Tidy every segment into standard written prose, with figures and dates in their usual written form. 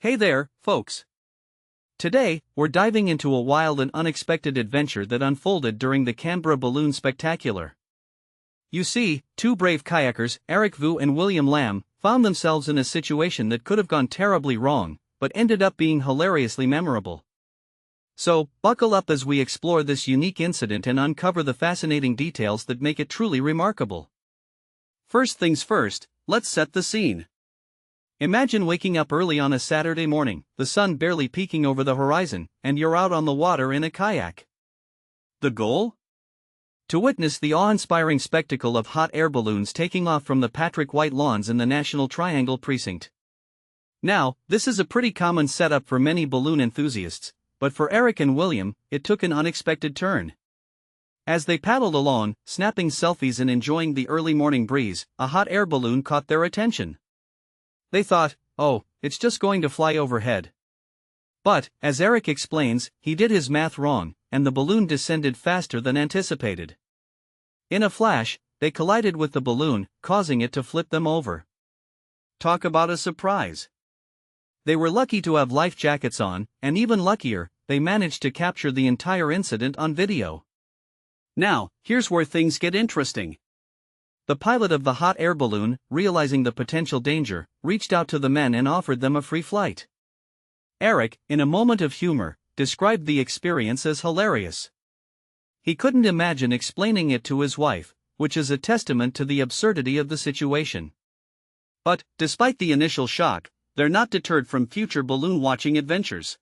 Hey there, folks. Today, we're diving into a wild and unexpected adventure that unfolded during the Canberra Balloon Spectacular. You see, two brave kayakers, Eric Vu and William Lamb, found themselves in a situation that could have gone terribly wrong, but ended up being hilariously memorable. So, buckle up as we explore this unique incident and uncover the fascinating details that make it truly remarkable. First things first, let's set the scene. Imagine waking up early on a Saturday morning, the sun barely peeking over the horizon, and you're out on the water in a kayak. The goal? To witness the awe-inspiring spectacle of hot air balloons taking off from the Patrick White lawns in the National Triangle Precinct. Now, this is a pretty common setup for many balloon enthusiasts, but for Eric and William, it took an unexpected turn. As they paddled along, snapping selfies and enjoying the early morning breeze, a hot air balloon caught their attention. They thought, oh, it's just going to fly overhead. But, as Eric explains, he did his math wrong, and the balloon descended faster than anticipated. In a flash, they collided with the balloon, causing it to flip them over. Talk about a surprise. They were lucky to have life jackets on, and even luckier, they managed to capture the entire incident on video. Now, here's where things get interesting. The pilot of the hot air balloon, realizing the potential danger, reached out to the men and offered them a free flight. Eric, in a moment of humor, described the experience as hilarious. He couldn't imagine explaining it to his wife, which is a testament to the absurdity of the situation. But, despite the initial shock, they're not deterred from future balloon watching adventures.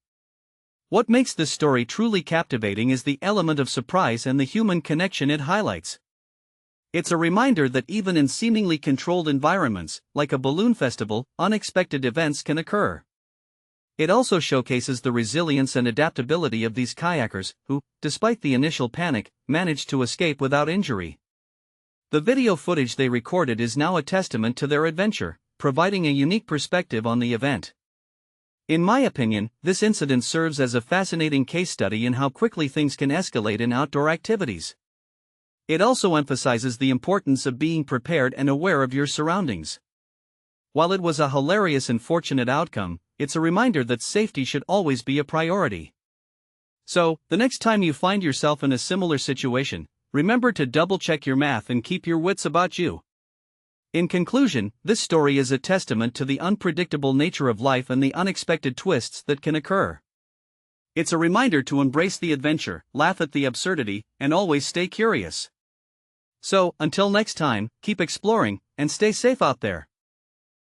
What makes this story truly captivating is the element of surprise and the human connection it highlights. It's a reminder that even in seemingly controlled environments, like a balloon festival, unexpected events can occur. It also showcases the resilience and adaptability of these kayakers, who, despite the initial panic, managed to escape without injury. The video footage they recorded is now a testament to their adventure, providing a unique perspective on the event. In my opinion, this incident serves as a fascinating case study in how quickly things can escalate in outdoor activities. It also emphasizes the importance of being prepared and aware of your surroundings. While it was a hilarious and fortunate outcome, it's a reminder that safety should always be a priority. So, the next time you find yourself in a similar situation, remember to double-check your math and keep your wits about you. In conclusion, this story is a testament to the unpredictable nature of life and the unexpected twists that can occur. It's a reminder to embrace the adventure, laugh at the absurdity, and always stay curious. So, until next time, keep exploring, and stay safe out there.